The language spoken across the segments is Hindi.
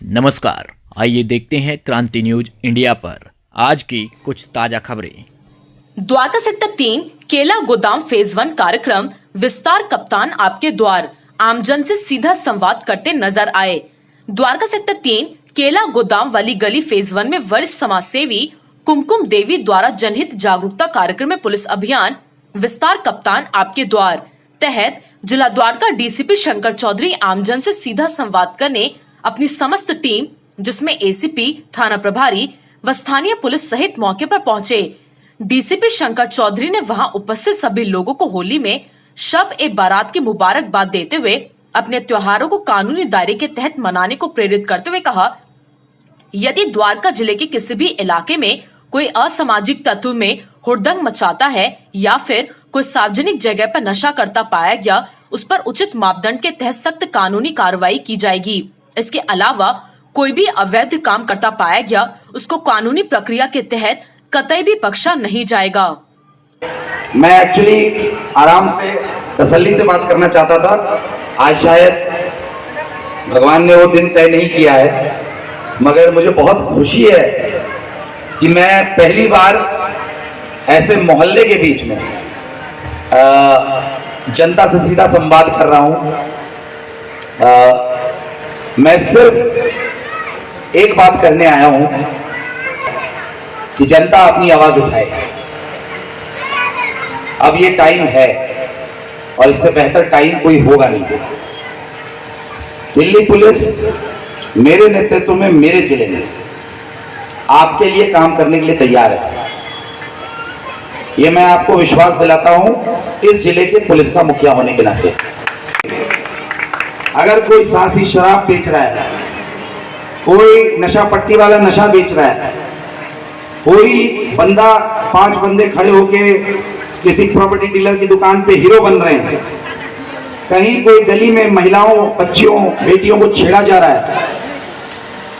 नमस्कार, आइए देखते हैं क्रांति न्यूज इंडिया पर आज की कुछ ताजा खबरें। द्वारका सेक्टर 3 केला गोदाम फेज 1 कार्यक्रम विस्तार कप्तान आपके द्वार आमजन से सीधा संवाद करते नजर आए। द्वारका सेक्टर 3 केला गोदाम वाली गली फेज 1 में वरिष्ठ समाज सेवी कुमकुम देवी द्वारा जनहित जागरूकता कार्यक्रम में पुलिस अभियान विस्तार कप्तान आपके द्वार तहत जिला द्वारका डीसीपी शंकर चौधरी आमजन से सीधा संवाद करने अपनी समस्त टीम जिसमें एसीपी, थाना प्रभारी व स्थानीय पुलिस सहित मौके पर पहुंचे। डीसीपी शंकर चौधरी ने वहां उपस्थित सभी लोगों को होली में शब ए बारात की मुबारकबाद देते हुए अपने त्योहारों को कानूनी दायरे के तहत मनाने को प्रेरित करते हुए कहा, यदि द्वारका जिले के किसी भी इलाके में कोई असामाजिक तत्व में हुड़दंग मचाता है या फिर कोई सार्वजनिक जगह पर नशा करता पाया गया, उस पर उचित मापदंड के तहत सख्त कानूनी कार्रवाई की जाएगी। इसके अलावा कोई भी अवैध काम करता पाया गया, उसको कानूनी प्रक्रिया के तहत कतई भी बख्शा नहीं जाएगा। मैं एक्चुअली आराम से तसल्ली से बात करना चाहता था। आज शायद भगवान ने वो दिन तय नहीं किया है, मगर मुझे बहुत खुशी है कि मैं पहली बार ऐसे मोहल्ले के बीच में जनता से सीधा संवाद कर रहा हूं। मैं सिर्फ एक बात करने आया हूं कि जनता अपनी आवाज उठाए। अब ये टाइम है और इससे बेहतर टाइम कोई होगा नहीं। दिल्ली पुलिस मेरे नेतृत्व में मेरे जिले में आपके लिए काम करने के लिए तैयार है। ये मैं आपको विश्वास दिलाता हूं इस जिले के पुलिस का मुखिया होने के नाते। अगर कोई सांसी शराब बेच रहा है, कोई नशा पट्टी वाला नशा बेच रहा है, कोई बंदा 5 बंदे खड़े होके किसी प्रॉपर्टी डीलर की दुकान पे हीरो बन रहे हैं, कहीं कोई गली में महिलाओं, बच्चियों, बेटियों को छेड़ा जा रहा है,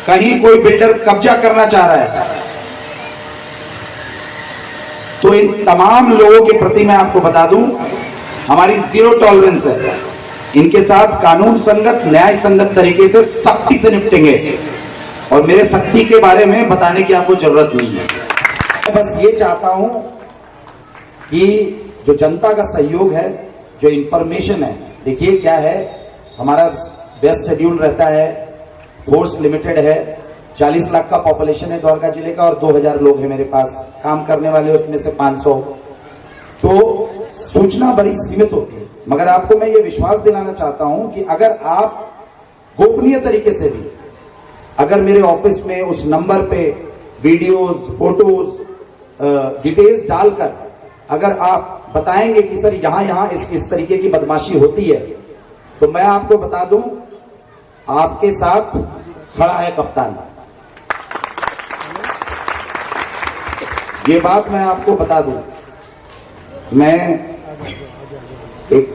कहीं कोई बिल्डर कब्जा करना चाह रहा है, तो इन तमाम लोगों के प्रति मैं आपको बता दूं हमारी जीरो टॉलरेंस है। इनके साथ कानून संगत, न्याय संगत तरीके से सख्ती से निपटेंगे और मेरे सख्ती के बारे में बताने की आपको जरूरत नहीं है। मैं बस ये चाहता हूं कि जो जनता का सहयोग है, जो इंफॉर्मेशन है, देखिए क्या है, हमारा व्यस्त शेड्यूल रहता है, फोर्स लिमिटेड है, 40 लाख का पॉपुलेशन है द्वारका जिले का और 2000 लोग हैं मेरे पास काम करने वाले, उसमें से 500, तो सूचना बड़ी सीमित होती है। मगर आपको मैं ये विश्वास दिलाना चाहता हूं कि अगर आप गोपनीय तरीके से भी अगर मेरे ऑफिस में उस नंबर पे वीडियोस, फोटोज, डिटेल्स डालकर अगर आप बताएंगे कि सर यहां इस तरीके की बदमाशी होती है, तो मैं आपको बता दूं आपके साथ खड़ा है कप्तान। ये बात मैं आपको बता दूं। मैं एक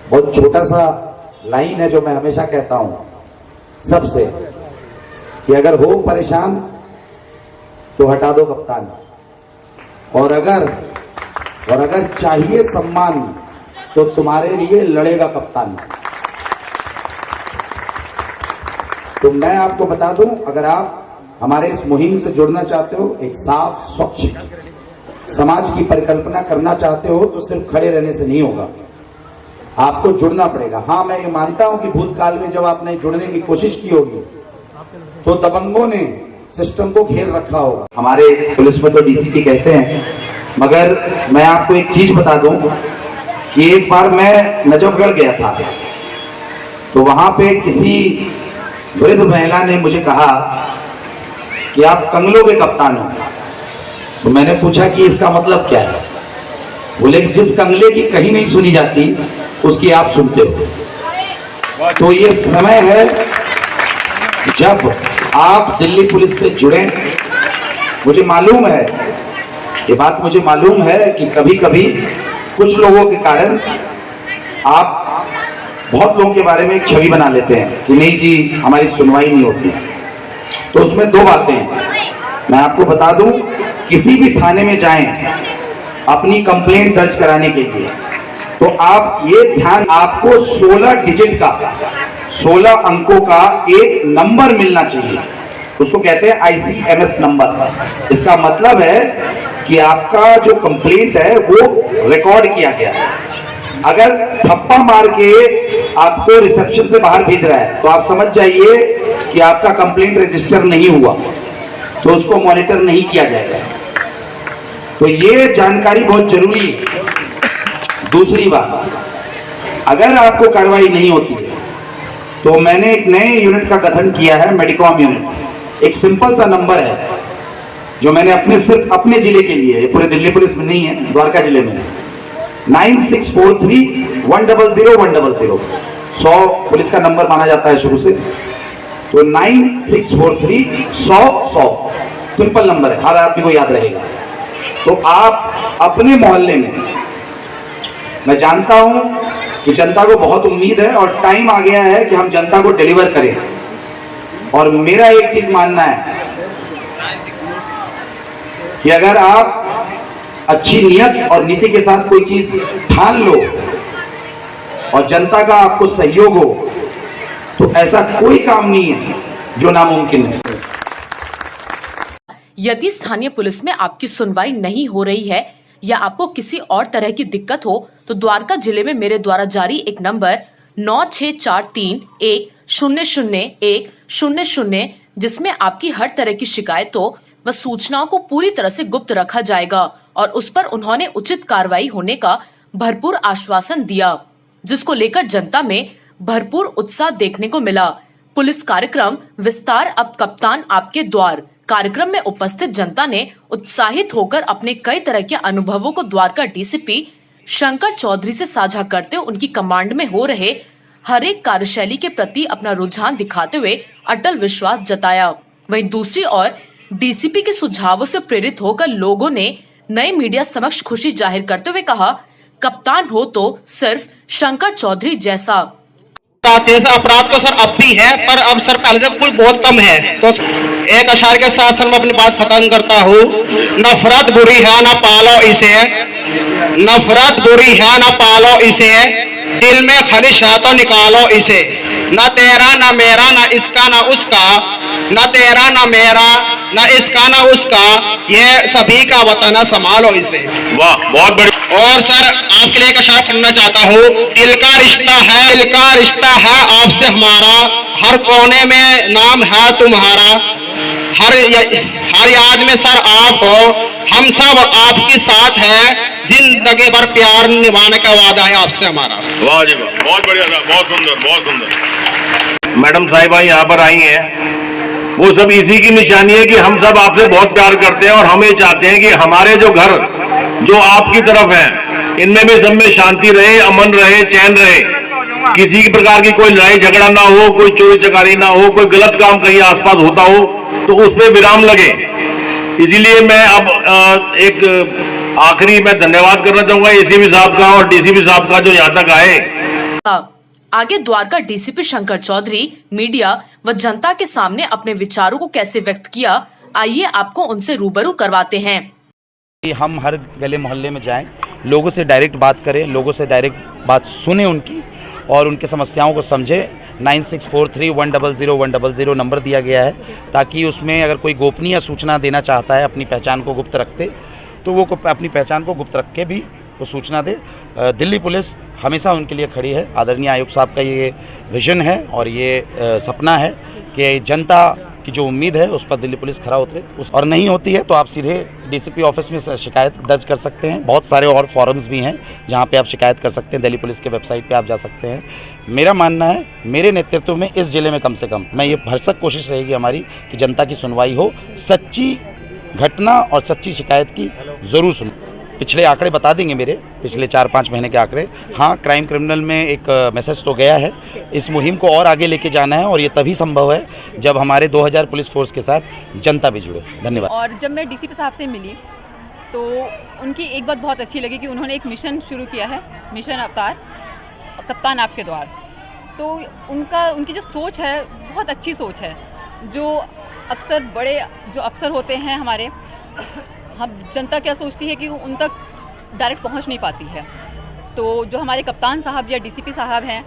बहुत छोटा सा लाइन है जो मैं हमेशा कहता हूं सबसे कि अगर हो परेशान तो हटा दो कप्तान, और अगर चाहिए सम्मान तो तुम्हारे लिए लड़ेगा कप्तान। तो मैं आपको बता दूं, अगर आप हमारे इस मुहिम से जुड़ना चाहते हो, एक साफ स्वच्छ समाज की परिकल्पना करना चाहते हो, तो सिर्फ खड़े रहने से नहीं होगा, आपको जुड़ना पड़ेगा। हाँ, मैं ये मानता हूं कि भूतकाल में जब आपने जुड़ने की कोशिश की होगी तो दबंगों ने सिस्टम को घेर रखा होगा। हमारे पुलिस में तो डीसीपी कहते हैं, मगर मैं आपको एक चीज बता दूं कि एक बार मैं नजफगढ़ गया था, तो वहां पे किसी वृद्ध महिला ने मुझे कहा कि आप कंगलों के कप्तान हो। तो मैंने पूछा कि इसका मतलब क्या है। बोले कि जिस कंगले की कहीं नहीं सुनी जाती उसकी आप सुनते हो। तो ये समय है जब आप दिल्ली पुलिस से जुड़ें। मुझे मालूम है, ये बात मुझे मालूम है कि कभी कभी कुछ लोगों के कारण आप बहुत लोगों के बारे में एक छवि बना लेते हैं कि नहीं जी हमारी सुनवाई नहीं होती। तो उसमें 2 बातें मैं आपको बता दूं, किसी भी थाने में जाएं अपनी कंप्लेंट दर्ज कराने के लिए, तो आप ये ध्यान, आपको 16 डिजिट का 16 अंकों का एक नंबर मिलना चाहिए, उसको कहते हैं ICMS नंबर। इसका मतलब है कि आपका जो कंप्लेंट है वो रिकॉर्ड किया गया है। अगर थप्पा मार के आपको रिसेप्शन से बाहर भेज रहा है तो आप समझ जाइए कि आपका कंप्लेंट रजिस्टर नहीं हुआ, तो उसको मॉनिटर नहीं किया जाएगा। तो ये जानकारी बहुत जरूरी है। दूसरी बात, अगर आपको कार्रवाई नहीं होती है तो मैंने एक नए यूनिट का गठन किया है, मेडिकॉम यूनिट। एक सिंपल सा नंबर है जो मैंने सिर्फ अपने जिले के लिए है, पूरे दिल्ली पुलिस में नहीं है, द्वारका जिले में है। 9643-100-100 100 पुलिस का नंबर माना जाता है शुरू से, तो 9643-100-100 सिंपल नंबर है, हर आदमी को याद रहेगा। तो आप अपने मोहल्ले में, मैं जानता हूं कि जनता को बहुत उम्मीद है और टाइम आ गया है कि हम जनता को डिलीवर करें। और मेरा एक चीज मानना है कि अगर आप अच्छी नियत और नीति के साथ कोई चीज ठान लो और जनता का आपको सहयोग हो, तो ऐसा कोई काम नहीं है जो नामुमकिन है। यदि स्थानीय पुलिस में आपकी सुनवाई नहीं हो रही है या आपको किसी और तरह की दिक्कत हो तो द्वारका जिले में मेरे द्वारा जारी एक नंबर 9643-100-100 जिसमें आपकी हर तरह की शिकायतों व सूचनाओं को पूरी तरह से गुप्त रखा जाएगा और उस पर उन्होंने उचित कार्रवाई होने का भरपूर आश्वासन दिया, जिसको लेकर जनता में भरपूर उत्साह देखने को मिला। पुलिस कार्यक्रम विस्तार अब कप्तान आपके द्वार कार्यक्रम में उपस्थित जनता ने उत्साहित होकर अपने कई तरह के अनुभवों को द्वारका डीसीपी शंकर चौधरी से साझा करते हुए उनकी कमांड में हो रहे हर एक कार्यशैली के प्रति अपना रुझान दिखाते हुए अटल विश्वास जताया। वहीं दूसरी ओर डीसीपी के सुझावों से प्रेरित होकर लोगों ने नए मीडिया समक्ष खुशी जाहिर करते हुए कहा, कप्तान हो तो सिर्फ शंकर चौधरी जैसा। अपराध तो सर अब भी है, पर अब सर पहले से कुछ बहुत कम है। तो एक अशार के साथ सर मैं अपनी बात खत्म करता हूँ। नफरत बुरी है ना पालो इसे, नफरत बुरी है ना पालो इसे, दिल में खलिश है तो निकालो इसे। न तेरा न मेरा न इसका न उसका, न तेरा न मेरा न इसका न उसका, ये सभी का वतन है संभालो इसे। वाह, बहुत बढ़िया। और सर आपके लिए एक अशार पढ़ना चाहता हूँ। दिल का रिश्ता है आपसे हमारा, हर कोने में नाम है तुम्हारा, हर याद में सर आप हो, हम सब आपके साथ हैं, जिंदगी भर प्यार निभाने का वादा है आपसे हमारा। वाह जी वाह, बहुत बढ़िया था, बहुत सुंदर बहुत सुंदर। मैडम साहिबा यहाँ पर आई हैं, वो सब इसी की निशानी है कि हम सब आपसे बहुत प्यार करते हैं और हम ये चाहते हैं कि हमारे जो घर जो आपकी तरफ हैं इनमें भी सब में शांति रहे, अमन रहे, चैन रहे, किसी प्रकार की कोई लड़ाई झगड़ा ना हो, कोई चोरी चकारी ना हो, कोई गलत काम कहीं आसपास होता हो तो उस पर विराम लगे। इसीलिए मैं अब एक आखिरी मैं धन्यवाद करना चाहूंगा एसीपी साहब का और डीसीपी साहब का जो यहाँ तक आए। आगे द्वारका डीसीपी शंकर चौधरी मीडिया व जनता के सामने अपने विचारों को कैसे व्यक्त किया, आइए आपको उनसे रूबरू करवाते हैं। हम हर गले मोहल्ले में जाएं, लोगों से डायरेक्ट बात करें, लोगों से डायरेक्ट बात सुने उनकी और उनके समस्याओं को समझें। 9643-100-100 नंबर दिया गया है ताकि उसमें अगर कोई गोपनीय सूचना देना चाहता है, अपनी पहचान को गुप्त रखते तो वो अपनी पहचान को गुप्त रख के भी वो सूचना दे। दिल्ली पुलिस हमेशा उनके लिए खड़ी है। आदरणीय आयुक्त साहब का ये विजन है और ये सपना है कि जनता की जो उम्मीद है उस पर दिल्ली पुलिस खरा उतरे। और नहीं होती है तो आप सीधे डीसीपी ऑफिस में शिकायत दर्ज कर सकते हैं। बहुत सारे और फॉरम्स भी हैं जहां पे आप शिकायत कर सकते हैं। दिल्ली पुलिस के वेबसाइट पे आप जा सकते हैं। मेरा मानना है, मेरे नेतृत्व में इस जिले में कम से कम मैं ये भरसक कोशिश रहेगी हमारी कि जनता की सुनवाई हो, सच्ची घटना और सच्ची शिकायत की ज़रूर सुनो। पिछले आंकड़े बता देंगे मेरे, पिछले 4-5 महीने के आंकड़े। हाँ, क्राइम क्रिमिनल में एक मैसेज तो गया है। इस मुहिम को और आगे लेके जाना है और ये तभी संभव है जब हमारे 2000 पुलिस फोर्स के साथ जनता भी जुड़े। धन्यवाद। और जब मैं डीसीपी साहब से मिली तो उनकी एक बात बहुत अच्छी लगी कि उन्होंने एक मिशन शुरू किया है, मिशन अवतार कप्तान आपके द्वार। तो उनकी जो सोच है बहुत अच्छी सोच है। जो अक्सर बड़े जो अफसर होते हैं हमारे, हम जनता क्या सोचती है कि उन तक डायरेक्ट पहुंच नहीं पाती है। तो जो हमारे कप्तान साहब या डीसीपी साहब हैं,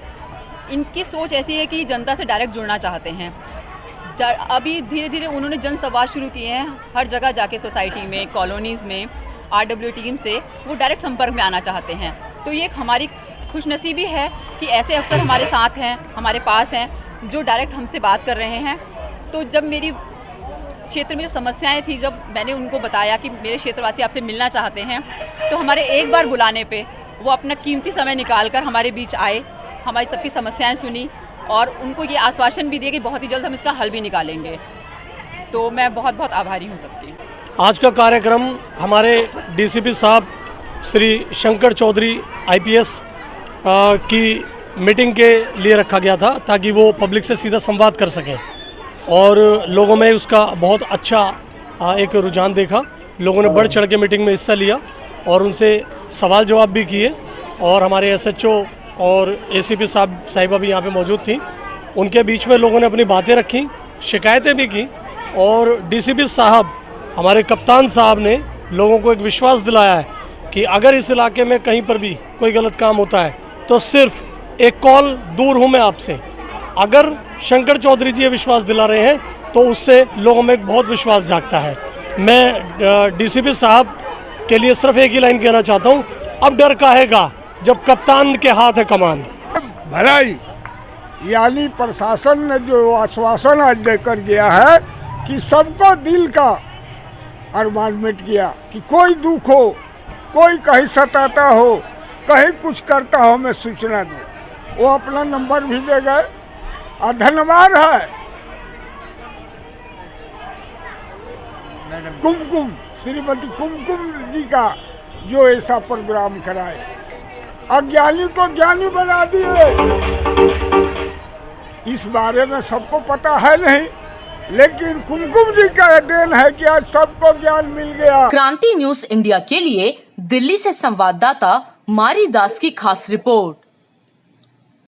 इनकी सोच ऐसी है कि जनता से डायरेक्ट जुड़ना चाहते हैं। अभी धीरे धीरे उन्होंने जनसंवाद शुरू किए हैं, हर जगह जाके सोसाइटी में, कॉलोनीज़ में RW टीम से वो डायरेक्ट संपर्क में आना चाहते हैं। तो ये एक हमारी खुशनसीबी है कि ऐसे अफसर हमारे साथ हैं, हमारे पास हैं, जो डायरेक्ट हमसे बात कर रहे हैं। तो जब मेरी क्षेत्र में जो समस्याएं थी, जब मैंने उनको बताया कि मेरे क्षेत्रवासी आपसे मिलना चाहते हैं, तो हमारे एक बार बुलाने पे वो अपना कीमती समय निकाल कर हमारे बीच आए, हमारी सबकी समस्याएं सुनी और उनको ये आश्वासन भी दिए कि बहुत ही जल्द हम इसका हल भी निकालेंगे। तो मैं बहुत बहुत आभारी हूँ सबकी। आज का कार्यक्रम हमारे DCP साहब श्री शंकर चौधरी IPS की मीटिंग के लिए रखा गया था, ताकि वो पब्लिक से सीधा संवाद कर सकें और लोगों में उसका बहुत अच्छा एक रुझान देखा। लोगों ने बढ़ चढ़ के मीटिंग में हिस्सा लिया और उनसे सवाल जवाब भी किए और हमारे SHO और ACP साहिबा भी यहाँ पे मौजूद थी। उनके बीच में लोगों ने अपनी बातें रखी, शिकायतें भी की और DCP साहब, हमारे कप्तान साहब ने लोगों को एक विश्वास दिलाया है कि अगर इस इलाके में कहीं पर भी कोई गलत काम होता है तो सिर्फ एक कॉल दूर हूँ मैं आपसे। अगर शंकर चौधरी जी ये विश्वास दिला रहे हैं तो उससे लोगों में एक बहुत विश्वास जागता है। मैं DCP साहब के लिए सिर्फ एक ही लाइन कहना चाहता हूँ, अब डर काहेगा जब कप्तान के हाथ है कमान। भलाई यानी प्रशासन ने जो आश्वासन आज देकर गया है कि सबको दिल का अरमान मिट गया, कि कोई दुख हो, कोई कहीं सताता हो, कहीं कुछ करता हो, मैं सूचना दूँ। वो अपना नंबर भी दे गए और धन्यवाद है कुमकुम, श्रीमती कुमकुम जी का, जो ऐसा प्रोग्राम कराए, अज्ञानी को ज्ञानी बना दिए। इस बारे में सबको पता है नहीं, लेकिन कुमकुम जी का देन है कि आज सबको ज्ञान मिल गया। क्रांति न्यूज इंडिया के लिए दिल्ली से संवाददाता मारी दास की खास रिपोर्ट।